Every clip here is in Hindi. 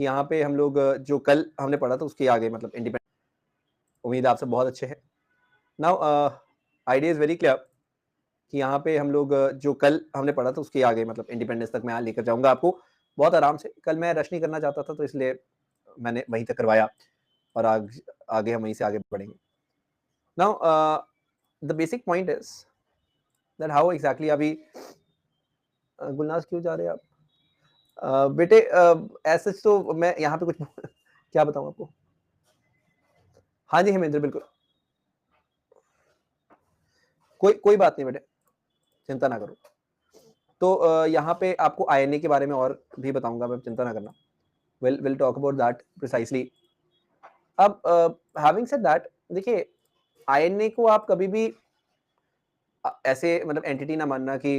यहाँ पे हम लोग जो कल हमने पढ़ा था उसके आगे मतलब इंडिपेंडेंट, उम्मीद है आप सब बहुत अच्छे हैं। Now idea is very clear कि यहाँ पे हम लोग जो कल हमने पढ़ा था उसके आगे मतलब इंडिपेंडेंस तक मैं लेकर जाऊंगा आपको बहुत आराम से। कल मैं रश नहीं करना चाहता था तो इसलिए मैंने वहीं तक करवाया और आगे हम वहीं से आगे बढ़ेंगे। Now the basic point is that how exactly अभी गुलनाज क्यों जा रहे हैं आप? बेटे ऐसे तो मैं यहाँ पे कुछ क्या बताऊँ आपको? हाँ जी हेमेंद्र, बिल्कुल। कोई बात नहीं बेटे, चिंता ना करो। तो यहाँ पे आपको आईएनए के बारे में और भी बताऊंगा मैं, चिंता ना करना। Will talk about that precisely. अब हैविंग सेड दैट, देखिए आईएनए को आप कभी भी ऐसे मतलब एंटिटी ना मानना कि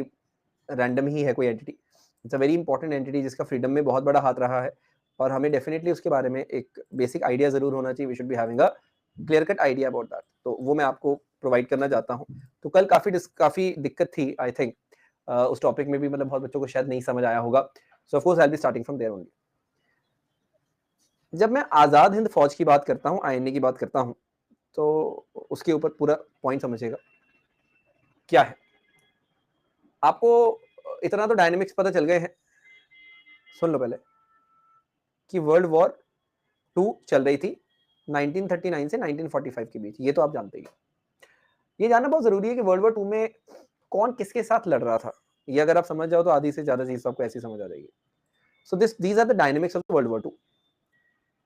रैंडम ही है कोई entity. It's a very important entity जिसका फ्रीडम में बहुत बड़ा हाथ रहा है और हमें डेफिनेटली उसके बारे में एक बेसिक आइडिया जरूर होना चाहिए। We should be having a clear cut idea about that, तो वो मैं आपको प्रोवाइड करना चाहता हूँ। तो कल काफी दिक्कत थी आई थिंक उस टॉपिक में भी, मतलब बहुत बच्चों को शायद नहीं समझ आया होगा। So of course I will be starting from there only. जब मैं आजाद हिंद फौज की बात करता हूँ, आईएनए की बात करता हूँ, तो उसके ऊपर पूरा पॉइंट समझिएगा क्या है। आपको इतना तो डायनेमिक्स पता चल गए हैं, सुन लो पहले, कि वर्ल्ड वॉर 2 चल रही थी 1939 से 1945 के बीच, ये तो आप जानते ही। ये जानना बहुत जरूरी है कि वर्ल्ड वॉर 2 में कौन किसके साथ लड़ रहा था। ये अगर आप समझ जाओ तो आधी से ज्यादा चीज आपको ऐसी समझ आ जाएगी। So these are the dynamics of world war 2।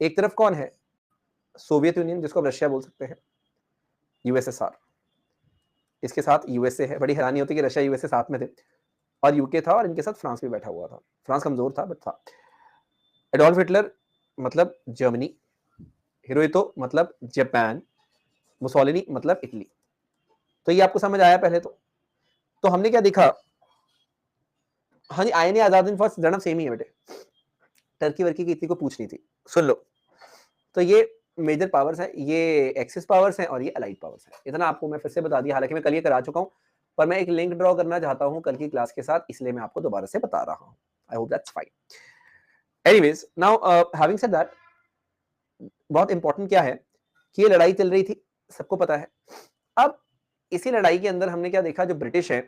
एक तरफ कौन है? सोवियत यूनियन, जिसको आप रशिया बोल सकते हैं, यूएसएसआर, इसके साथ यूएसए है। बड़ी हैरानी होती है कि रशिया यूएसए साथ में थे, और यूके था, और इनके साथ फ्रांस भी बैठा हुआ था। फ्रांस कमजोर था बट था। एडोल्फ हिटलर मतलब जर्मनी, हिरोहितो मतलब जापान, मुसोलिनी मतलब इटली। तो ये आपको समझ आया पहले तो हमने क्या देखा? हाँ जी, आईएनए आजाद हिंद फौज जन्म सेम ही है बेटे। टर्की वर्की की इतनी को पूछ रही थी, सुन लो। तो ये मेजर पावर्स है, ये एक्सिस पावर्स हैं और ये अलाइड पावर्स हैं। इतना आपको मैं फिर से बता दिया, हालांकि मैं कल ये करा चुका हूँ, पर मैं एक लिंक ड्रॉ करना चाहता हूँ कल की क्लास के साथ, इसलिए मैं आपको दोबारा से बता रहा हूँ। I hope that's fine. Anyways, now having said that, बहुत इंपॉर्टेंट क्या है कि ये लड़ाई चल रही थी, सबको पता है। अब इसी लड़ाई के अंदर हमने क्या देखा, जो ब्रिटिश है,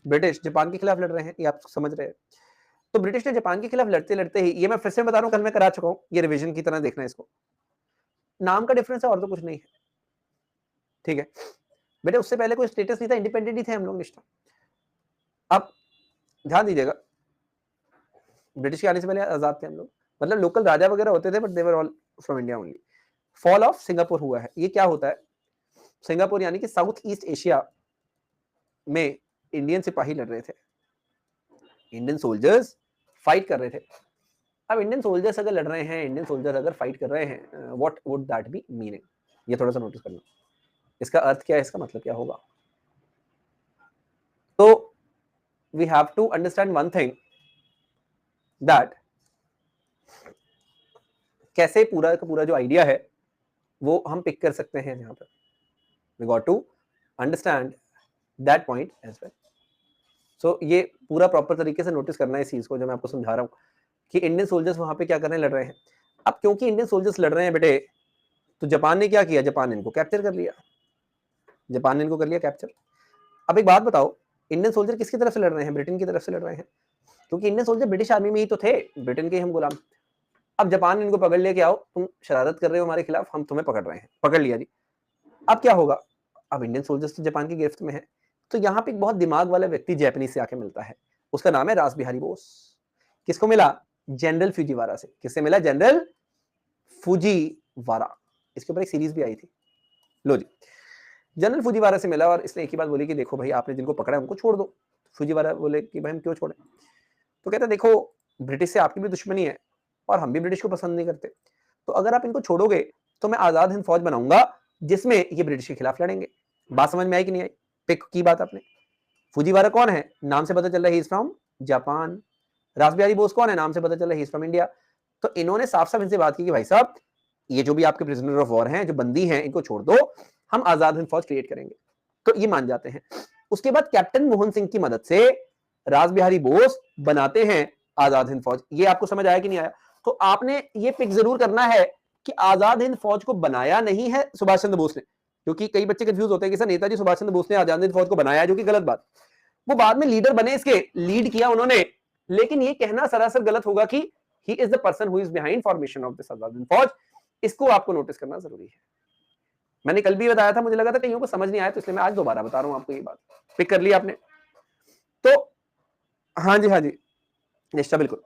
ब्रिटिश जापान के खिलाफ लड़ रहे हैं, ये आप समझ रहे हैं। तो ब्रिटिश ने जापान के खिलाफ लड़ते लड़ते ही, ये मैं फिर से बता रहा हूँ, कल मैं करा चुका हूँ, ये रिवीजन की तरह देखना इसको, नाम का डिफरेंस है और तो कुछ नहीं है, ठीक है बेटे। उससे पहले कोई स्टेटस नहीं था, इंडिपेंडेंट ही थे हम लोग निष्ठा। अब ध्यान दीजिएगा, ब्रिटिश के आने से पहले आजाद थे हम लोग, मतलब लोकल राजा वगैरह होते थे but they were all from India only. Fall of Singapore हुआ है, ये क्या होता है? सिंगापुर यानी कि साउथ ईस्ट एशिया में इंडियन सिपाही लड़ रहे थे, इंडियन सोल्जर्स फाइट कर रहे थे। अब इंडियन सोल्जर्स अगर लड़ रहे हैं, इंडियन सोल्जर्स अगर फाइट कर रहे हैं, what would that be meaning? ये थोड़ा सा नोटिस करना, इसका अर्थ क्या है, इसका मतलब क्या होगा। तो we have to understand one thing, that कैसे पूरा का पूरा जो आइडिया है वो हम पिक कर सकते हैं यहाँ पर। We got to understand that point as well. So ये पूरा प्रॉपर तरीके से नोटिस करना है इस चीज को, जो मैं आपको समझा रहा हूँ कि इंडियन सोल्जर्स वहां पे क्या करने लड़ रहे हैं। अब क्योंकि इंडियन सोल्जर्स लड़ रहे हैं बेटे, तो जापान ने क्या किया? जापान ने इनको कैप्चर कर लिया, जापान ने इनको कर लिया कैप्चर। अब एक बात बताओ, इंडियन सोल्जर किसकी तरफ से लड़ रहे हैं? ब्रिटेन की तरफ से लड़ रहे हैं, क्योंकि इंडियन सोल्जर ब्रिटिश आर्मी में ही तो थे, ब्रिटेन के हम गुलाम। अब जापान ने इनको पकड़ लिया कि आओ तुम शरारत कर रहे हो हमारे खिलाफ, हम तुम्हें पकड़ रहे हैं, पकड़ लिया जी। अब क्या होगा? अब इंडियन सोल्जर्स तो जापान की गिरफ्त में है। तो यहाँ पे एक बहुत दिमाग वाला व्यक्ति जापानीज से आके मिलता है, उसका नाम है रास बिहारी बोस। किसको मिला? जनरल फुजीवारा से। किससे मिला? General Fujiwara. इसके ऊपर एक सीरीज भी आई थी, लो जी। जनरल फुजीवारा से मिला और इसने एक ही बात बोली कि देखो भाई, आपने जिनको पकड़ा है उनको छोड़ दो। फुजीवारा बोले कि भाई हम क्यों छोड़े? तो कहते देखो, ब्रिटिश से आपकी भी दुश्मनी है और हम भी ब्रिटिश को पसंद नहीं करते, तो अगर आप इनको छोड़ोगे तो मैं आजाद हिंद फौज बनाऊंगा जिसमें ये ब्रिटिश के खिलाफ लड़ेंगे। बात समझ में आई कि नहीं आई? पिक की बात आपने। फुजीवारा कौन है? नाम से पता चल रहा है ही इज फ्रॉम जापान। रास बिहारी बोस कौन है? नाम से पता चल रहा है ही इज फ्रॉम इंडिया। तो इन्होंने साफ साफ इनसे बात की कि भाई साहब, ये जो भी आपके प्रिजनर ऑफ वॉर हैं, जो बंदी हैं, इनको छोड़ दो, हम आजाद हिंद फौज क्रिएट करेंगे। तो ये मान जाते हैं। उसके बाद कैप्टन मोहन सिंह की मदद से रास बिहारी बोस बनाते हैं आजाद हिंद फौज। ये आपको समझ आया कि नहीं आया? तो आपने ये पिक जरूर करना है कि आजाद हिंद फौज को बनाया नहीं है सुभाष चंद्र बोस ने, क्योंकि कई बच्चे कंफ्यूज होते हैं कि सर नेताजी सुभाष चंद्र बोस ने आजाद हिंद फौज को बनाया, जो कि गलत बात। वो बाद में लीडर बने, इसके लीड किया उन्होंने, लेकिन ये कहना सरासर गलत होगा कि he is the person who is behind formation of this Azad Hind Fauj. इसको आपको नोटिस करना जरूरी है। मैंने कल भी बताया था, मुझे लगा था कईयों को समझ नहीं आया, तो इसलिए मैं आज दोबारा बता रहा हूं आपको ये बात। पिक कर लिया आपने? तो हाँ जी निश्चय, बिल्कुल।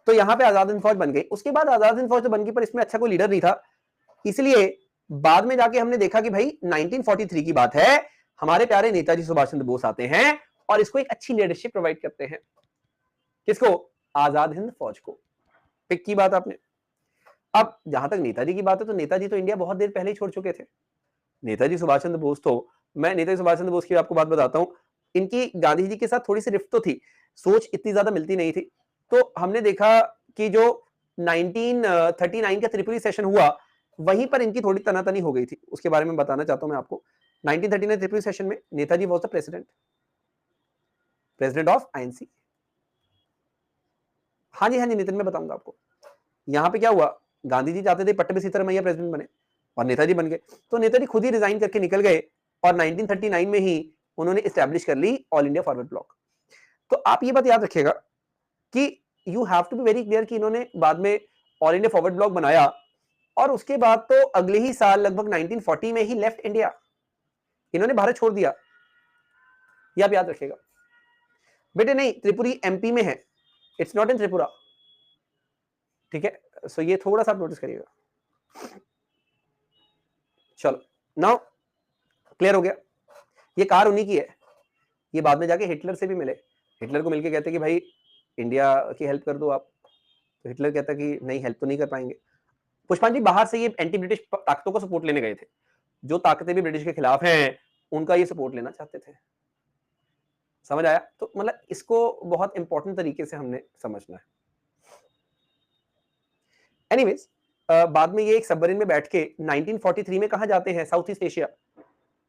तो यहाँ पे आजाद हिंद फौज बन गई। उसके बाद आजाद हिंद फौज तो बन गई, पर इसमें अच्छा कोई लीडर नहीं था, इसलिए बाद में जाके हमने देखा कि भाई 1943 की बात है, हमारे प्यारे नेताजी सुभाष चंद्र बोस आते हैं और इसको एक अच्छी लीडरशिप प्रोवाइड करते हैं। किसको? आजाद हिंद फौज को। पिक की बात आपने। अब जहां तक नेताजी की बात है, तो नेताजी तो इंडिया बहुत देर पहले ही छोड़ चुके थे। नेताजी सुभाष चंद्र बोस तो, मैं नेताजी सुभाष चंद्र बोस की आपको बात बताता हूं, इनकी गांधी जी के साथ थोड़ी सी रिफ्ट तो थी, सोच इतनी ज्यादा मिलती नहीं थी। तो हमने देखा कि जो 1939 का त्रिपुरी सेशन हुआ, वहीं पर इनकी थोड़ी तनातनी हो गई थी, उसके बारे में बताना चाहता हूं मैं आपको। 1939 त्रिपुरी सेशन में Netaji was the president of INC. हाँ जी नितिन, मैं बताऊंगा आपको। यहाँ पे क्या हुआ, गांधी जी चाहते थे पट्टभी सीतारामैया प्रेसिडेंट बने और नेताजी बन गए, तो नेताजी खुद ही रिजाइन करके निकल गए और 1939 में ही उन्होंने एस्टैब्लिश कर ली ऑल इंडिया फॉरवर्ड ब्लॉक। तो आप ये बात याद रखिएगा कि you have to be very clear कि इन्होंने बाद में ऑल इंडिया फॉरवर्ड ब्लॉक बनाया और उसके बाद तो अगले ही साल लगभग 1940 में ही लेफ्ट इंडिया, इन्होंने भारत छोड़ दिया। ये आप याद रखिएगा बेटे। नहीं, त्रिपुरी एमपी में है, इट्स नॉट इन त्रिपुरा, ठीक है। सो ये थोड़ा सा आप नोटिस करिएगा। चलो, नाउ क्लियर हो गया। ये कार उन्हीं की है। ये बाद में जाके हिटलर से भी मिले, हिटलर को मिलके कहते कि भाई इंडिया की हेल्प कर दो आप, तो हिटलर कहता कि नहीं, हेल्प तो नहीं कर पाएंगे। पुष्पांजलि बाहर से ये एंटी ब्रिटिश ताकतों का सपोर्ट लेने गए थे, जो ताकतें भी ब्रिटिश के खिलाफ हैं उनका ये सपोर्ट लेना चाहते थे। समझ आया? तो मतलब इसको बहुत इंपॉर्टेंट तरीके से हमने समझना है। एनीवेज, बाद में ये एक सबमरीन में बैठ के 1943 में कहां जाते हैं? साउथ ईस्ट एशिया,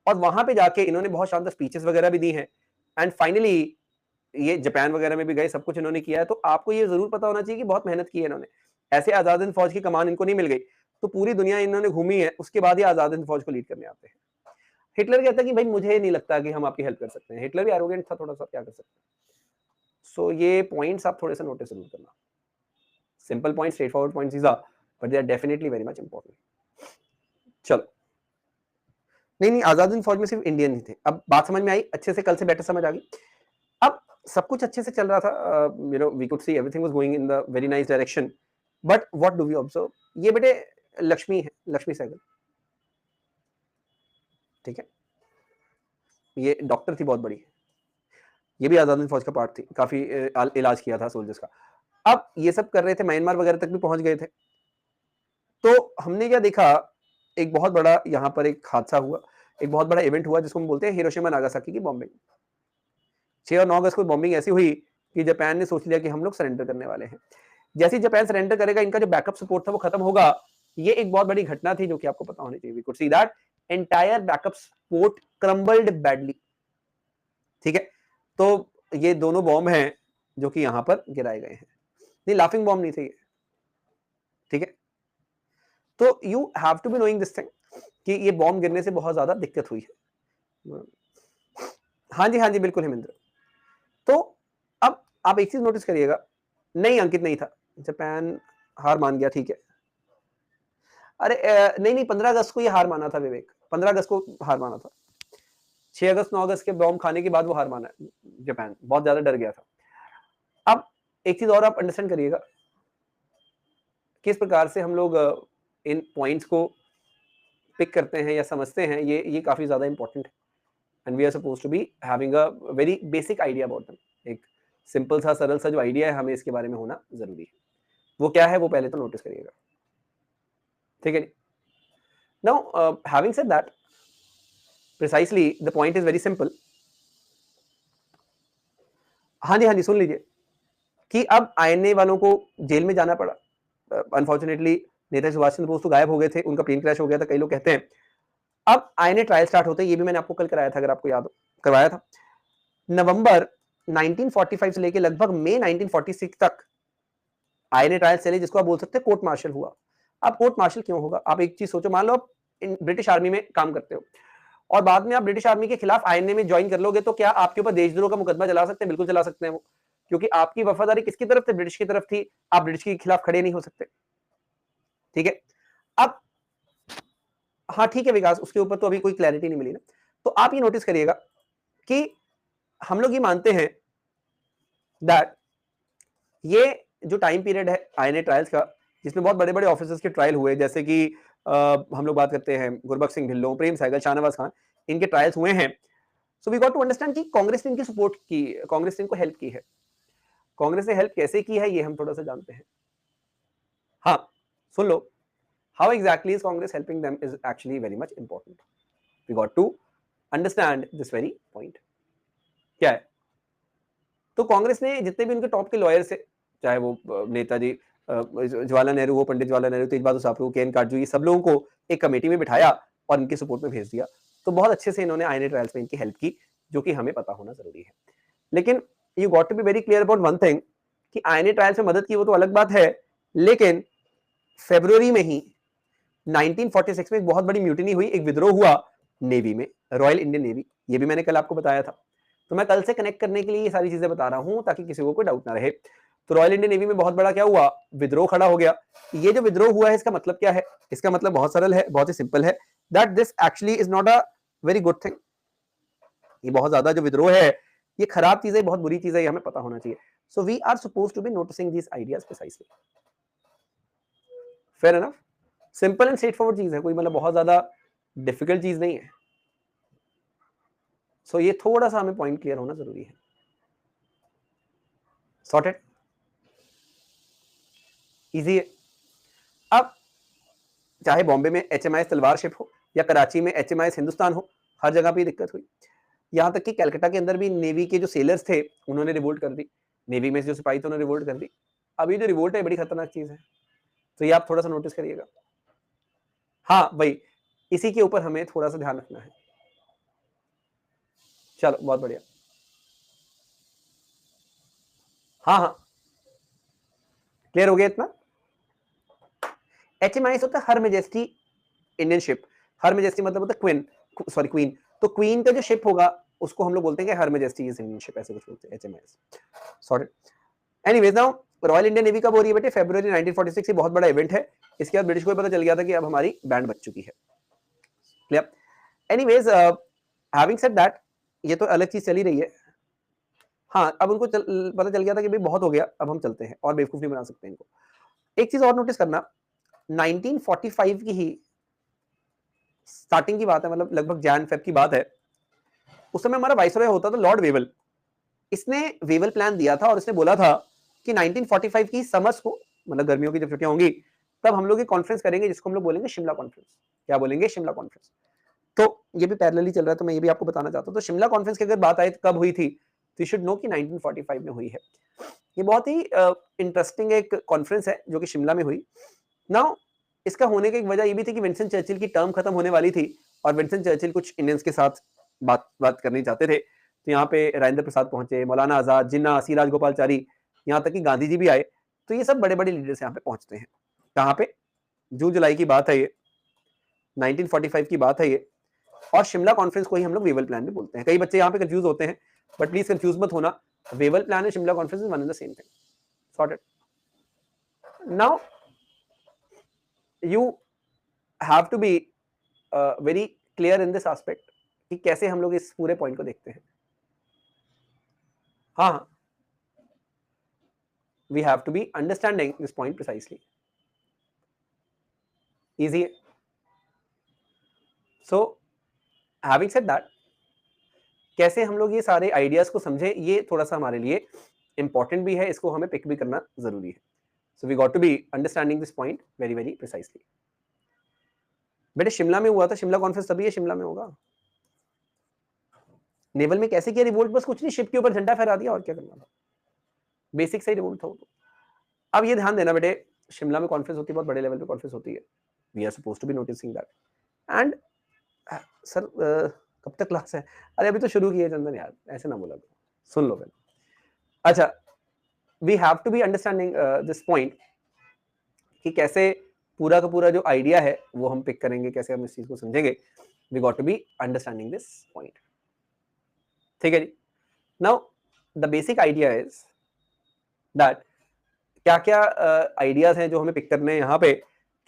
और वहां पे जाके इन्होंने बहुत शानदार स्पीचेस वगैरह भी दी हैं, एंड फाइनली ये जापान वगैरह में भी गए, सब कुछ इन्होंने किया है। तो आपको ये जरूर पता होना चाहिए कि बहुत मेहनत की है इन्होंने। ऐसे आजाद हिंद फौज की कमान इनको नहीं मिल गई, तो पूरी दुनिया इन्होंने घूमी है, उसके बाद ही आजाद हिंद फौज को लीड करने आते हैं। हिटलर कहता है कि भाई मुझे नहीं लगता कि हम आपकी हेल्प कर सकते हैं। हिटलर भी एरोगेंट था थोड़ा सा, क्या कर सकते हैं। सो ये पॉइंट्स आप थोड़े से नोटिस जरूर करना। Simple point, straight forward points, these are, but they are definitely very much important. चलो, नहीं, आजाद हिंद फौज में सिर्फ इंडियन ही थे। अब बात समझ में आई अच्छे से, कल से बेटर समझ आ गई। अब सब कुछ अच्छे से चल रहा था, we could see everything was going in the very nice direction, but what do we observe? ये बेटे लक्ष्मी है, लक्ष्मी सहगल, ठीक है। ये डॉक्टर थी बहुत बड़ी, ये भी आजाद हिंद फौज का पार्ट थी, काफी इलाज किया था सोल्जर्स का। अब ये सब कर रहे थे, म्यांमार वगैरह तक भी पहुंच गए थे। तो हमने क्या देखा, एक बहुत बड़ा यहाँ पर एक हादसा हुआ, एक बहुत बड़ा इवेंट हुआ जिसको हम बोलते हैं हिरोशिमा नागासाकी की बॉम्बिंग। 6 और 9 अगस्त को बॉम्बिंग ऐसी हुई कि जापान ने सोच लिया कि हम लोग सरेंडर करने वाले हैं। जैसे ही जापान सरेंडर करेगा, इनका जो बैकअप सपोर्ट था वो खत्म होगा। ये एक बहुत बड़ी घटना थी जो कि आपको पता होनी चाहिए। We could see that entire backup support crumbled badly, ठीक है। तो ये दोनों बॉम्ब हैं जो कि यहाँ पर गिराए गए हैं। नहीं, लाफिंग बॉम्ब नहीं थे ये, ठीक है। तो you have to be knowing this thing कि ये बॉम्ब गिरने से बहुत ज्यादा दिक्कत हुई है। हाँ जी बिल्कुल हेमेंद्र। तो अब आप एक चीज नोटिस करिएगा, नहीं अंकित नहीं था, जापान हार मान गया, ठीक है। अरे नहीं, 15 अगस्त को ये हार माना था विवेक, 15 अगस्त को हार माना था। 6 अगस्त 9 अगस्त के बॉम्ब खाने के बाद वो हार माना, जापान बहुत ज्यादा डर गया था। अब एक चीज और आप अंडरस्टैंड करिएगा, किस प्रकार से हम लोग इन पॉइंट्स को पिक करते हैं या समझते हैं, ये काफी ज्यादा इंपॉर्टेंट है, and we are supposed to be having a very basic idea about them. एक सिंपल सा सरल सा जो आइडिया है, हमें इसके बारे में होना जरूरी है। वो क्या है, वो पहले तो नोटिस करिएगा, ठीक है। Now having said that, precisely the point is very simple. हाँ जी सुन लीजिए कि अब आईएनए वालों को जेल में जाना पड़ा। अनफॉर्चुनेटली नेताजी सुभाष चंद्र बोस तो गायब हो गए थे, उनका प्लेन क्रैश हो गया था, कई लोग कहते हैं। अब आईएनए ट्रायल स्टार्ट होते हैं, ये भी मैंने आपको कल कराया था, अगर आपको याद हो, करवाया था। नवंबर 1945 से लेके लगभग मई 1946 तक आईएनए ट्रायल चली, जिसको आप बोल सकते हैं कोर्ट मार्शल हुआ। अब कोर्ट मार्शल क्यों होगा? आप एक चीज सोचो, मान लो आप ब्रिटिश आर्मी में काम करते हो और बाद में आप ब्रिटिश आर्मी के खिलाफ आईएनए में ज्वाइन कर लोगे, तो क्या आपके ऊपर देशद्रोह का मुकदमा चला सकते हैं? बिल्कुल चला सकते हैं वो, क्योंकि आपकी वफादारी किसकी तरफ थी? ब्रिटिश की तरफ थी। आप ब्रिटिश के खिलाफ खड़े नहीं हो सकते। ठीक है, अब हाँ ठीक है विकास, उसके ऊपर तो अभी कोई क्लैरिटी नहीं मिली ना। तो आप ये नोटिस करिएगा कि हम लोग ये मानते हैं दैट ये जो टाइम पीरियड है आईएनए ट्रायल्स का, जिसमें बहुत बड़े बड़े ऑफिसर्स के ट्रायल हुए, जैसे कि हम लोग बात करते हैं गुरबख्श सिंह ढिल्लों, प्रेम सहगल, शाहनवाज खान, इनके ट्रायल्स हुए हैं। So we got to understand कि कांग्रेस ने इनकी सपोर्ट की, कांग्रेस ने इनको हेल्प की है। कांग्रेस ने हेल्प कैसे की है ये हम थोड़ा सा जानते हैं। हाँ सुन लो, how exactly is Congress helping them is actually very much important. We got to understand this very point. क्या है? तो कांग्रेस ने जितने भी उनके टॉप के लॉयर्स थे, चाहे वो नेताजी जवाहरलाल नेहरू हो, पंडित जवाहरलाल नेहरू, तेज बहादुर शास्त्री, के एन काटजू, ये सब लोगों को एक कमेटी में बिठाया और इनके सपोर्ट में भेज दिया। तो बहुत अच्छे से इन्होंने आईएनए ट्रायल्स में इनकी हेल्प की, जो कि हमें पता होना जरूरी है। लेकिन you got to be very clear about one thing कि आईएनए ट्रायल्स में मदद की वो तो अलग बात है, लेकिन फरवरी में ही 1946 में एक बहुत बड़ी म्यूटिनी हुई, एक विद्रोह हुआ नेवी में, रॉयल इंडियन नेवी। ये भी मैंने कल आपको बताया था। तो मैं कल से कनेक्ट करने के लिए ये सारी चीजें बता रहा हूं ताकि किसी को कोई डाउट ना रहे। तो रॉयल इंडियन नेवी में बहुत बड़ा क्या हुआ? विद्रोह खड़ा हो गया। ये जो विद्रोह हुआ है इसका मतलब क्या है? इसका मतलब बहुत सरल है, बहुत ही सिंपल है, that this actually is not a very good thing. ये बहुत ज्यादा जो विद्रोह है ये खराब चीज है, बहुत बुरी चीज है, ये हमें पता होना चाहिए। So we are suppose to be noticing these ideas precisely. Fair enough, simple and straightforward चीज है, कोई मतलब बहुत ज्यादा डिफिकल्ट चीज नहीं है। सो ये थोड़ा सा हमें पॉइंट क्लियर होना जरूरी है। सॉर्टेड, इजी है। अब चाहे बॉम्बे में एचएमआईएस तलवार शिप हो या कराची में एचएमआईएस हिंदुस्तान हो, हर जगह पे दिक्कत हुई। यहां तक कि कलकत्ता के अंदर भी नेवी के जो सेलर्स थे उन्होंने रिवोल्ट कर दी, नेवी में जो सिपाही थे उन्होंने रिवोल्ट कर दी। अब ये जो रिवोल्ट है बड़ी खतरनाक चीज है, तो ये आप थोड़ा सा नोटिस करिएगा। हाँ भाई, इसी के ऊपर हमें थोड़ा सा ध्यान रखना है। चलो बहुत बढ़िया। हाँ हाँ क्लियर हो गया इतना। एचएमआईएस होता है हर मेजेस्टी इंडियन शिप। हर मेजेस्टी मतलब होता है क्वीन, सॉरी क्वीन। तो क्वीन का जो शिप होगा उसको हम लोग बोलते हैं कि हर मेजेस्टी इज इंडियन शिप, ऐसे कुछ बोलते हैं HMIS. Sorry, anyways now Royal Indian Navy कब हो रही है बेटे? फरवरी 1946। ये बहुत बड़ा इवेंट है। इसके बाद ब्रिटिश को पता चल गया था कि अब हमारी बैंड बच चुकी है। Clear? Anyways having said that, ये तो अलग चीज चली रही है। हाँ अब उनको पता चल गया था कि भाई बहुत हो गया, अब हम चलते हैं और बेवकूफ नहीं बना सकते इनको। एक चीज और नोटिस करना, 1945 की ही स्टार्टिंग की बात है, मतलब लगभग जैन फेब की बात है। उस समय हमारा वाइसरॉय होता था लॉर्ड वेवल। इसने वेवल प्लान दिया था और इसने बोला था कि 1945 की समर्स को, मतलब गर्मियों की जब छुट्टियां होंगी, तब हम लोग एक कॉन्फ्रेंस करेंगे जिसको हम लोग बोलेंगे शिमला कॉन्फ्रेंस। क्या बोलेंगे? शिमला कॉन्फ्रेंस। तो ये भी पैरेलली चल रहा है, तो मैं ये भी आपको बताना चाहता हूं। तो शिमला कॉन्फ्रेंस की अगर बात आए तो कब हुई थी, तो यू शुड नो कि 1945 में हुई है। ये बहुत ही इंटरेस्टिंग एक कॉन्फ्रेंस है जो कि शिमला में हुई। नाउ इसका होने की एक वजह ये भी थी कि विंस्टन चर्चिल की टर्म खत्म होने वाली थी और विंस्टन चर्चिल कुछ इंडियंस के साथ बात करनी चाहते थे। तो यहाँ पे राजेंद्र प्रसाद पहुंचे, मौलाना आजाद, जिन्ना, सी राजगोपालचारी, यहाँ तक कि गांधी जी भी आए। तो ये सब बड़े बड़े लीडर्स यहाँ पे पहुंचते हैं। कहाँ पे? जून जुलाई की बात है ये, 1945 की बात है ये। और शिमला कॉन्फ्रेंस को ही हम लोग वेवल प्लान भी बोलते हैं। कई बच्चे यहाँ पे कंफ्यूज होते हैं, बट प्लीज कंफ्यूज मत होना। Wavell plan and Shimla conference is one and the same thing. Sorted. Now you have to be very clear in this aspect कि कैसे हम लोग इस पूरे पॉइंट को देखते हैं। हाँ, we have to be understanding this point precisely. Easy है। सो हैविंग सेड दैट, कैसे हम लोग ये सारे आइडियाज को समझे, ये थोड़ा सा हमारे लिए इंपॉर्टेंट भी है, इसको हमें पिक भी करना जरूरी है। So we got to be understanding this point very very precisely. बेटे शिमला में हुआ था, शिमला कॉन्फ्रेंस तभी है, शिमला में होगा। नेवल में कैसे किया रिवोल्ट? बस कुछ नहीं, शिप के ऊपर झंडा फहरा दिया और क्या करना था, बेसिक सही रिवोल्ट था। अब ये ध्यान देना बेटे, शिमला में कॉन्फ्रेंस होती है, बहुत बड़े लेवल पे कॉन्फ्रेंस होती है। We are suppose to be noticing that. And sir कब तक क्लास है? अरे अभी तो शुरू की है चंदन यार, ऐसे ना बोला, सुन लो पहले। अच्छा we have to be understanding this point कि कैसे पूरा का पूरा जो आइडिया है वो हम पिक करेंगे, कैसे हम इस चीज को समझेंगे. We got to be understanding this point. ठीक है जी. Now the basic idea is that क्या क्या आइडियाज हैं जो हमें पिक करने हैं यहाँ पे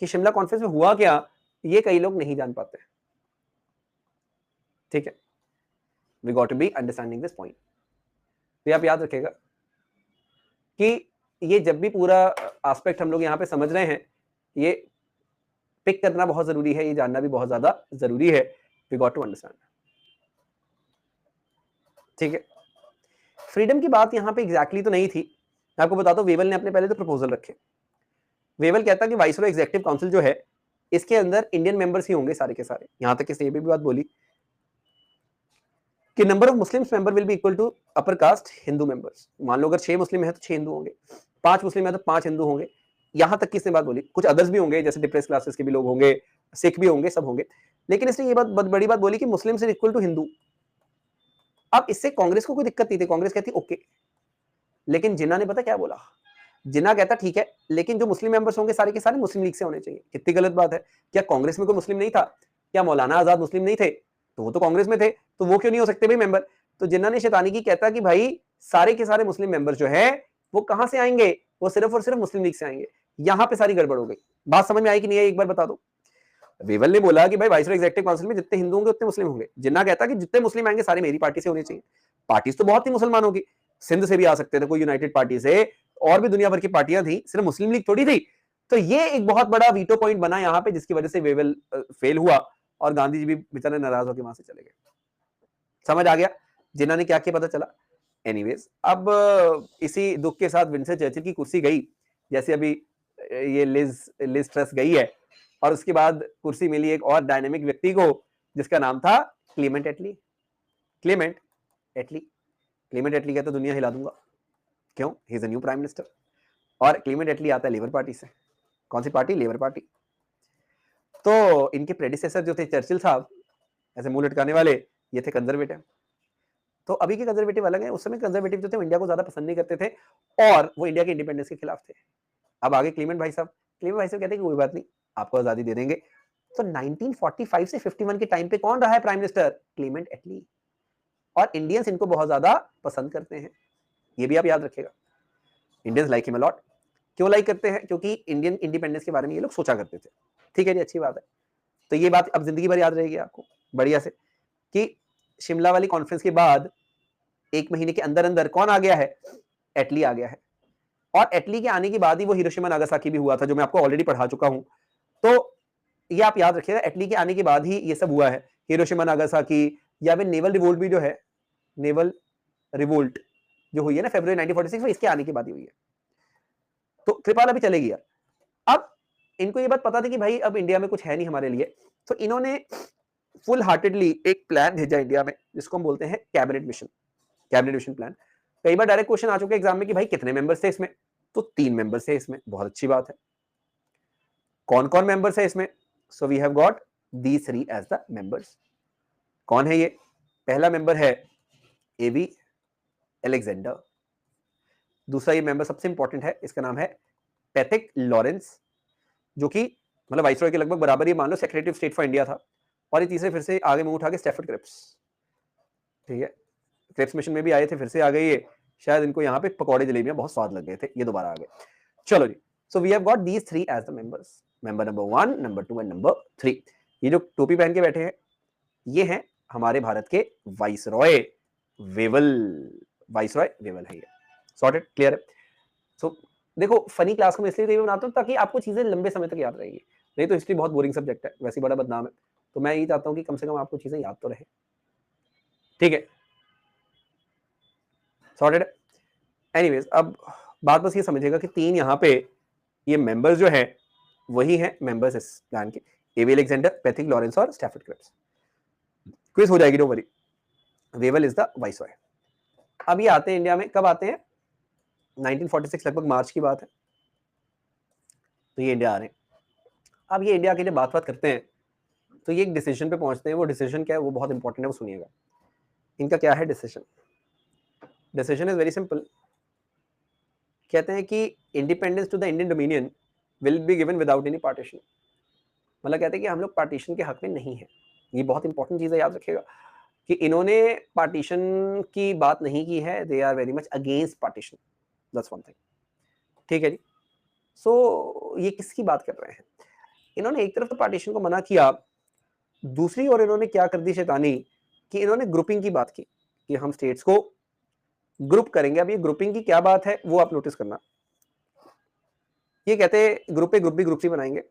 कि शिमला कॉन्फ्रेंस में हुआ क्या, ये कई लोग नहीं जान पाते. ठीक है. We got to be understanding this point. तो आप याद रखिएगा कि ये जब भी पूरा एस्पेक्ट हम लोग यहाँ पे समझ रहे हैं, ये पिक करना बहुत जरूरी है, ये जानना भी बहुत ज्यादा जरूरी है. We got to understand. ठीक है. फ्रीडम की बात यहाँ पे एग्जैक्टली तो नहीं थी. मैं आपको बताता हूँ, वेवल ने अपने पहले तो प्रपोजल रखे. वेवल कहता कि वाइसरॉय एग्जीक्यूटिव काउंसिल जो है इसके अंदर इंडियन मेंबर्स ही होंगे सारे के सारे. यहां तक इसने ये भी बात बोली कि number of Muslims member will be equal to upper caste Hindu members. मान लो अगर 6 मुस्लिम है तो 6 हिंदू होंगे, 5 मुस्लिम है तो 5 हिंदू होंगे. यहां तक किसने बात बोली. कुछ अदर्स भी होंगे, जैसे डिप्रेस क्लासेस के भी लोग होंगे, सिख भी होंगे, सब होंगे. लेकिन इसने ये बात बड़ी बात बोली कि Muslim is equal to Hindu. अब इससे कांग्रेस को कोई दिक्कत नहीं थी. कांग्रेस कहती ओके. लेकिन जिन्ना ने पता क्या बोला. जिन्ना कहता ठीक है, लेकिन जो मुस्लिम मेंबर्स होंगे सारे के सारे मुस्लिम लीग से होने चाहिए. कितनी गलत बात है. क्या कांग्रेस में कोई मुस्लिम नहीं था? क्या मौलाना आजाद मुस्लिम नहीं थे? तो वो तो कांग्रेस में थे, तो वो क्यों नहीं हो सकते भाई मेंबर. तो जिन्ना ने शैतानी की, कहता कि भाई सारे के सारे मुस्लिम मेंबर जो है वो कहां से आएंगे, वो सिर्फ और सिर्फ मुस्लिम लीग से आएंगे. यहां पे सारी गड़बड़ हो गई. बात समझ में आई कि नहीं आई, एक बार बता दो. वेवल ने बोला कि भाई वाइसरॉय एग्जीक्यूटिव काउंसिल में जितने हिंदू होंगे उतने मुस्लिम होंगे. जिन्ना कहता कि जितने मुस्लिम आएंगे सारे मेरी पार्टी से होने चाहिए. पार्टीज तो बहुत थी मुसलमानों की, सिंध से भी आ सकते थे कोई यूनाइटेड पार्टी से, और भी दुनिया भर की पार्टियां थी, सिर्फ मुस्लिम लीग थोड़ी थी. तो ये एक बहुत बड़ा वीटो पॉइंट बना यहाँ पे, जिसकी वजह से वेवल फेल हुआ और गांधी जी भी बेचारे नाराज होकर वहां से चले गए. समझ आ गया जिन्होंने क्या किया, पता चला. एनीवेज, अब इसी दुख के साथ विंस्टन चर्चिल की कुर्सी गई, जैसे अभी ये लिज ट्रस गई है. और उसके बाद कुर्सी मिली एक और डायनेमिक व्यक्ति को, जिसका नाम था क्लेमेंट एटली. क्लेमेंट एटली. क्लेमेंट एटली कहता दुनिया हिला दूंगा. क्यों? He is a new prime minister. और क्लेमेंट एटली आता है लेबर पार्टी से. कौन सी पार्टी? Labour party. तो इनके प्रेडिसेसर जो थे चर्चिल साहब, ऐसे मुंह लटकाने वाले, ये थे कंजर्वेटिव. तो अभी के कंजर्वेटिव अलग है. उस समय कंजर्वेटिव जो थे वो इंडिया को ज्यादा पसंद नहीं करते थे और वो इंडिया के इंडिपेंडेंस के खिलाफ थे. अब आगे क्लेमेंट भाई साहब. क्लेमेंट भाई साहब कहते हैं कि कोई बात नहीं, आपको आजादी दे देंगे. तो 1945 से 51 के टाइम पे कौन रहा है प्राइम मिनिस्टर? क्लेमेंट एटली. और इंडियंस इनको बहुत ज्यादा पसंद करते हैं, ये भी आप याद रखिएगा. Indians like him a lot. क्यों लाइक करते हैं? क्योंकि इंडियन इंडिपेंडेंस के बारे में ये लोग सोचा करते थे. ठीक है जी, अच्छी बात है. तो ये बात अब जिंदगी भर याद रहेगी आपको बढ़िया से, कि शिमला वाली कॉन्फ्रेंस के बाद 1 महीने के अंदर अंदर कौन आ गया है? एटली आ गया है. और एटली के आने के बाद ही वो हिरोशिमा नागासाकी भी हुआ था, जो मैं आपको ऑलरेडी पढ़ा चुका हूं. तो ये आप याद रखिएगा, एटली के आने के बाद ही ये सब हुआ है. हिरोशिमा नागासाकी, या फिर नेवल रिवोल्ट भी जो है, नेवल रिवोल्ट जो हुई है ना फरवरी 1946 में, इसके आने के बाद ही हुई है. तो कृपाल अभी चलेगी यार. अब इनको ये बात पता थी कि भाई अब इंडिया में कुछ है नहीं हमारे लिए, तो इन्होंने फुल हार्टेडली एक प्लान भेजा इंडिया में, जिसको हम बोलते हैं cabinet mission. Cabinet mission plan. कई बार डायरेक्ट क्वेश्चन आ चुके हैं एग्जाम में कि भाई कितने मेंबर्स थे इसमें. तो 3 मेंबर्स थे इसमें. बहुत अच्छी बात है. कौन कौन मेंबर्स है इसमें? So we have got these 3 as the members. कौन है ये? पहला मेंबर है एवी एलेक्जेंडर. दूसरा ये मेंबर सबसे इंपॉर्टेंट है, इसका नाम है पैथिक लॉरेंस, जो कि मतलब वाइसरॉय के लगभग बराबर ही मान लो secretary of state for India था. और ये तीसरे फिर से आगे मुंह उठा के स्टैफर्ड क्रिप्स. ठीक है, क्रिप्स मिशन में भी आए थे, फिर से आ गए ये. शायद इनको यहाँ पे पकौड़े जलेबियां बहुत स्वाद लग गए थे, ये दोबारा आ गए. चलो जी. So we have got these 3 as the members. Member number 1, number 2 and number 3. ये जो टोपी पहन के बैठे हैं, ये हैं हमारे भारत के वाइसरॉय वेवल. वाइसरॉय वेवल है ये. सॉर्टेड, क्लियर है. सो देखो, फनी क्लास को मैं इसलिए बनाता हूँ ताकि आपको चीजें लंबे समय तक याद रहेगी. नहीं तो हिस्ट्री बहुत बोरिंग सब्जेक्ट है, वैसे बड़ा बदनाम है. तो मैं यही चाहता हूँ कि कम से कम आपको चीजें याद तो रहे. ठीक है, सॉर्टेड. एनीवेज, अब बात बस ये समझिएगा कि 3 यहाँ पे ये मेंबर्स जो हैं वही हैं मेंबर्स इस प्लान के. एवी अलेक्जेंडर, पैथिक लॉरेंस और स्टैफर्ड क्रिप्स. क्विज हो जाएगी, don't worry. Wavell is the viceroy. अब ये आते हैं इंडिया में. कब आते हैं? 1946 लगभग मार्च की बात है. तो ये इंडिया आ रहे हैं. अब ये इंडिया के लिए बात करते हैं तो ये एक डिसीजन पे पहुंचते हैं. वो डिसीजन क्या है वो बहुत इंपॉर्टेंट है, वो सुनिएगा. इनका क्या है decision? Decision is very simple. कहते हैं कि independence to the Indian dominion will be given without any partition. मतलब कहते हैं कि हम लोग पार्टीशन के हक में नहीं है। ये बहुत इंपॉर्टेंट चीज़ है, याद रखिएगा कि इन्होंने पार्टीशन की बात नहीं की है, they are very much against partition, that's one thing. ठीक है जी। सो ये किसकी बात कर रहे हैं? इन्होंने एक तरफ तो पार्टीशन को मना किया, दूसरी ओर इन्होंने क्या कर दी शैतानी कि इन्होंने ग्रुपिंग की बात की कि हम स्टेट्स को ग्रुप करेंगे। अब ये ग्रुपिंग की क्या बात है वो आप नोटिस करना। ये कहते हैं group A, group B, group C बनाएंगे।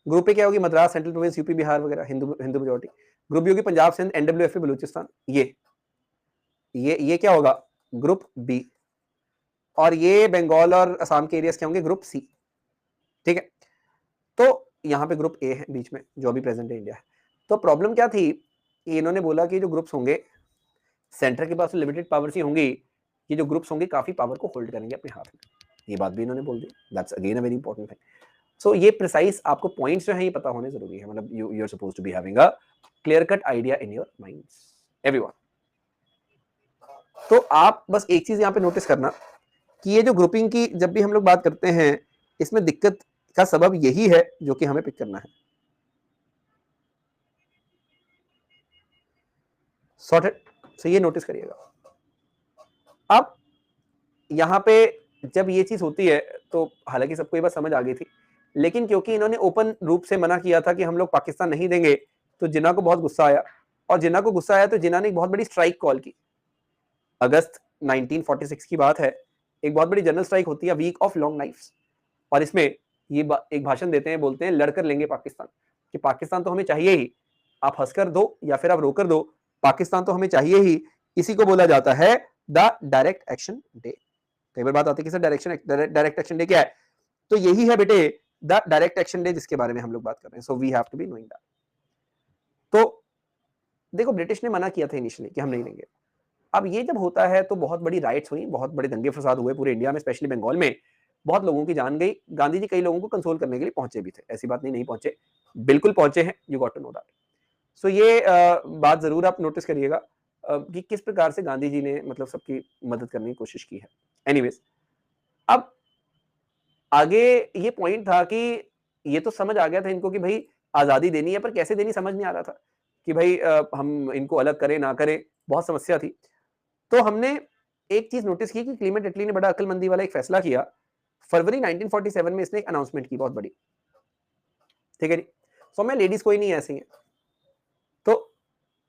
ग्रुप ए क्या होगी? Madras, central province, UP, Bihar वगैरह, Hindu Hindu majority. Group B होगी पंजाब, सिंध, एनडब्ल्यूएफ, बलूचिस्तान। ये क्या होगा? Group B. और ये बंगाल और असम के एरियाज क्या होंगे? Group C. ठीक है, तो यहाँ पे ग्रुप ए है बीच में, जो अभी प्रेजेंट है इंडिया है। तो प्रॉब्लम क्या थी? इन्होंने बोला कि जो ग्रुप्स होंगे, सेंटर के पास लिमिटेड पावर्स ही होंगी, ये जो ग्रुप्स होंगे काफी पावर को होल्ड करेंगे अपने हाथ में। ये बात भी इन्होंने बोल दी। That's again a very important thing. So ये प्रिसाइज आपको पॉइंट्स जो है ये पता होने जरूरी है। मतलब you are supposed to be having a clear cut idea in your minds, everyone. तो आप बस एक चीज यहाँ पे नोटिस करना कि ये जो ग्रुपिंग की जब भी हम लोग बात करते हैं, इसमें दिक्कत का सबब यही है जो कि हमें पिक करना है। सॉर्टेड। सो ये नोटिस करिएगा। अब यहाँ पे जब ये चीज होती है तो हालांकि सबको ये बात समझ आ गई थी, लेकिन क्योंकि इन्होंने ओपन रूप से मना किया था कि हम लोग पाकिस्तान नहीं देंगे, तो जिन्ना को बहुत गुस्सा आया। और जिन्ना को गुस्सा आया तो जिन्ना ने एक बहुत बड़ी स्ट्राइक कॉल की। अगस्त 1946 की बात है। एक बहुत बड़ी जनरल स्ट्राइक होती है, वीक ऑफ लॉन्ग नाइफ्स। और इसमें ये एक भाषण देते हैं, बोलते हैं लड़कर लेंगे पाकिस्तान, कि पाकिस्तान तो हमें चाहिए ही, आप हंसकर दो या फिर आप रोकर दो, पाकिस्तान तो हमें चाहिए ही। इसी को बोला जाता है द डायरेक्ट एक्शन डे। कई बार बात आती है कि सर डायरेक्ट एक्शन डे क्या है? तो यही है बेटे द डायरेक्ट एक्शन डे, जिसके बारे में हम लोग बात कर रहे हैं। So we have to be knowing that. तो देखो, ब्रिटिश ने मना किया था इनिशियली कि हम नहीं लेंगे। अब ये जब होता है तो बहुत बड़ी राइट्स हुई, बहुत बड़े दंगे फसाद हुए पूरे इंडिया में, स्पेशली बंगाल में। बहुत लोगों की जान गई। गांधी जी कई लोगों को कंसोल करने के लिए पहुंचे भी थे, ऐसी बात नहीं नहीं पहुंचे, बिल्कुल पहुंचे हैं। You got to know that. So ये बात जरूर आप नोटिस करिएगा कि किस प्रकार से गांधी जी ने मतलब सबकी मदद करने की कोशिश की है। एनीवेज, अब आगे ये पॉइंट था कि ये तो समझ आ गया था इनको कि भाई आजादी देनी है, पर कैसे देनी समझ नहीं आ रहा था कि भाई हम इनको अलग करें ना करें, बहुत समस्या थी। तो हमने एक चीज नोटिस की कि क्लीमेंट एटली ने बड़ा अक्लमंदी वाला एक फैसला किया। फरवरी 1947 में इसने एक अनाउंसमेंट की बहुत बड़ी। ठीक है जी। सो मैं लेडीज कोई नहीं ऐसी है, तो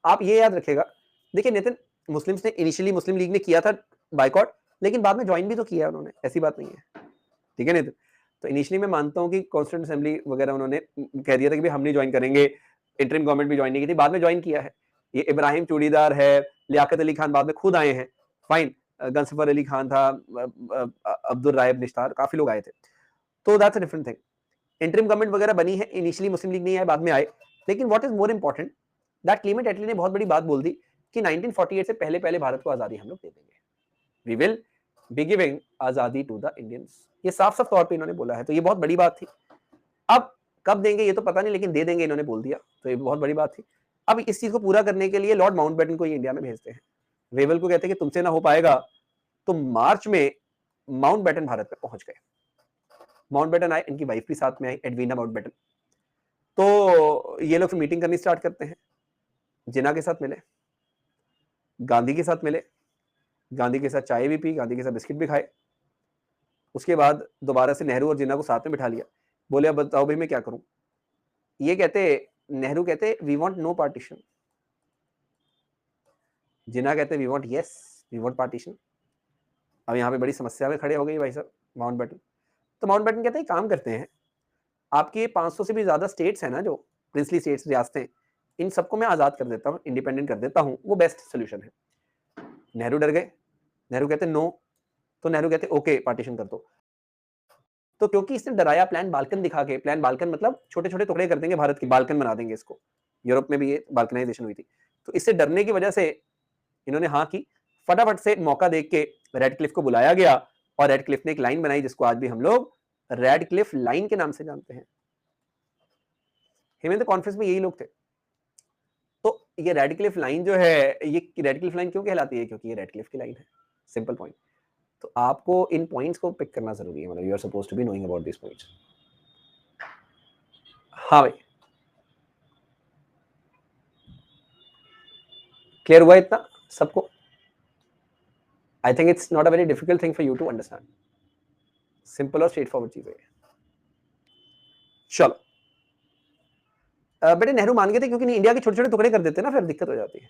आप ये याद रखेगा। देखिए नितिन, मुस्लिम्स ने इनिशियली, मुस्लिम लीग ने किया था बाइकॉट, लेकिन बाद में ज्वाइन भी तो किया उन्होंने, ऐसी बात नहीं है। ठीक है नितिन। तो इनिशियली मैं मानता हूँ कि कॉन्स्टिट्यूंट असेंबली वगैरह उन्होंने कह दिया था कि हम नहीं ज्वाइन करेंगे। इंटरिम गवर्नमेंट भी ज्वाइन नहीं की थी, बाद में ज्वाइन किया है। ये इब्राहिम चूड़ीदार है, लियाकत अली खान बाद में खुद आए हैं, फाइन। गंसफर अली खान था, अब्दुल रायब निश्तार, काफी लोग आए थे। तो that's a different thing. Interim government वगैरह बनी है, इनिशियली मुस्लिम लीग नहीं आए, बाद में आए। लेकिन what is more important, that Clement Attlee ने बहुत बड़ी बात बोल दी कि 1948 से पहले पहले भारत को आजादी हम लोग दे देंगे, वी विल बी गिविंग आजादी टू द इंडियंस। ये साफ साफ तौर पे इन्होंने बोला है, तो ये बहुत बड़ी बात थी। अब कब देंगे ये तो पता नहीं, लेकिन दे देंगे इन्होंने बोल दिया, तो ये बहुत बड़ी बात थी। अब इस चीज को पूरा करने के लिए लॉर्ड माउंटबेटन को ये इंडिया में भेजते हैं। वेवल को कहते हैं कि तुमसे ना हो पाएगा, तो मार्च में माउंटबेटन भारत में पहुंच गए। माउंटबेटन आए, इनकी वाइफ भी साथ में आई, एडवीना माउंटबेटन। तो ये लोग फिर मीटिंग करनी स्टार्ट करते हैं। जिन्ना के साथ मिले, गांधी के साथ मिले, गांधी के साथ चाय भी पी, गांधी के साथ बिस्किट भी खाए। उसके बाद दोबारा से नेहरू और जिन्ना को साथ में बिठा लिया। बोले अब बताओ भाई मैं क्या करूं? ये कहते, नेहरू कहते we want no partition, Jinnah कहते we want yes, we want partition. अब यहाँ पे बड़ी समस्या में खड़े हो गई भाई साहब माउंटबेटन। तो माउंटबेटन कहते हैं काम करते हैं, आपके 500 से भी ज्यादा स्टेट्स हैं ना, जो प्रिंसली स्टेट्स, रियासतें, इन सबको मैं आजाद कर देता हूँ, इंडिपेंडेंट कर देता हूँ, वो बेस्ट सोल्यूशन है। नेहरू डर गए। नेहरू कहते नो, तो नेहरू कहते ओके पार्टीशन कर दो। तो क्योंकि इसने डराया प्लान बाल्कन दिखा के, प्लान बाल्कन मतलब छोटे छोटे टुकड़े कर देंगे भारत की, बाल्कन बना देंगे इसको। यूरोप में भी ये बाल्कनाइजेशन हुई थी। तो इससे डरने की वजह से इन्होंने हाँ की। फटाफट से मौका देख के रेड क्लिफ को बुलाया गया, और रेड क्लिफ ने एक लाइन बनाई जिसको आज भी हम लोग रेड क्लिफ लाइन के नाम से जानते हैं। हेमंत कॉन्फ्रेंस में यही लोग थे। तो ये रेड क्लिफ लाइन जो है, ये रेड क्लिफ लाइन क्यों कहलाती है? क्योंकि ये रेड क्लिफ की लाइन है, सिंपल पॉइंट। तो आपको इन पॉइंट्स को पिक करना जरूरी है, मतलब you are suppose to be knowing about this points. हाँ भाई, क्लियर हुआ इतना सबको? I think it's not a very difficult thing for you to understand, simple और स्ट्रेट फॉरवर्ड चीज है। चलो बेटे नेहरू मान गए थे, क्योंकि इंडिया के छोटे छोटे टुकड़े कर देते ना, फिर दिक्कत हो जाती है।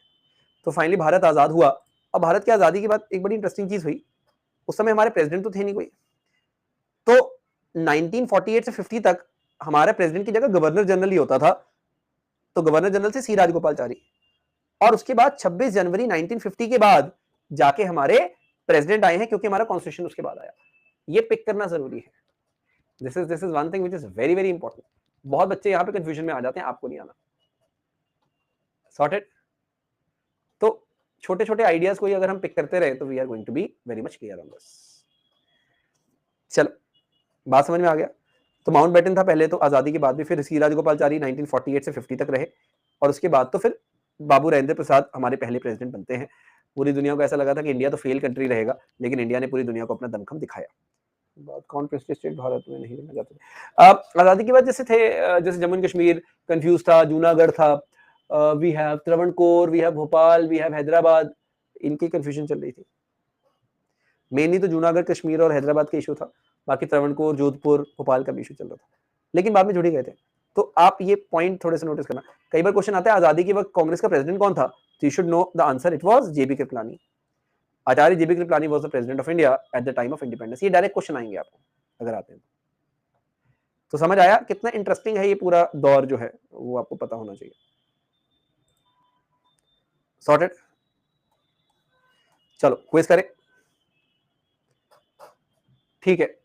तो फाइनली भारत आजाद हुआ। और भारत की आजादी के बाद एक बड़ी इंटरेस्टिंग चीज हुई, उस समय हमारे प्रेसिडेंट तो थे नहीं कोई, तो 1948 से 50 तक हमारे प्रेसिडेंट की जगह गवर्नर जनरल ही होता था। तो गवर्नर जनरल से सी राजगोपालचारी, और उसके बाद 26 जनवरी 1950 के बाद जाके हमारे प्रेसिडेंट आए हैं, क्योंकि हमारा कॉन्स्टिट्यूशन उसके बाद आया। ये पिक करना जरूरी है। This is one thing which is very very important. बहुत बच्चे यहां पे कंफ्यूजन में आ जाते हैं, आपको नहीं आना। सॉर्टेड। तो छोटे छोटे आइडियाज को अगर हम पिक करते रहे तो we are going to be very much clear on this. चलो बात समझ में आ गया। तो माउंट बैटन था पहले, तो आजादी के बाद भी, फिर सी राजगोपालचारी 1948 से 50 तक रहे, और उसके बाद तो फिर बाबू राजेंद्र प्रसाद हमारे पहले प्रेसिडेंट बनते हैं। पूरी दुनिया को ऐसा लगा था कि इंडिया तो फेल कंट्री रहेगा, लेकिन इंडिया ने पूरी दुनिया को अपना दमखम दिखाया। बात कौन स्टेट भारत में नहीं रहना चाहते। आजादी के बाद जैसे थे, जैसे जम्मू एंड कश्मीर कंफ्यूज था, जूनागढ़ था, we have Travancore, we have Bhopal, we have Hyderabad, इनकी कंफ्यूजन चल रही थी। मेनली तो जूनागढ़, कश्मीर और हैदराबाद का इशू था, बाकी त्रावणकोर, जोधपुर, भोपाल का भी इशू चल रहा था, लेकिन बाद में जुड़ ही गए थे। तो आप ये पॉइंट थोड़े से नोटिस करना। कई बार क्वेश्चन आता है आजादी के वक्त कांग्रेस का प्रेसिडेंट कौन था, तो you should know the answer, it was JB Kripalani. Acharya JB Kripalani was the president of India at the time of independence. ये डायरेक्ट क्वेश्चन आएंगे आपको अगर आते हैं तो। समझ आया कितना इंटरेस्टिंग है ये पूरा दौर जो है, वो आपको पता होना चाहिए। सॉर्टेड। चलो क्विज करें, ठीक है।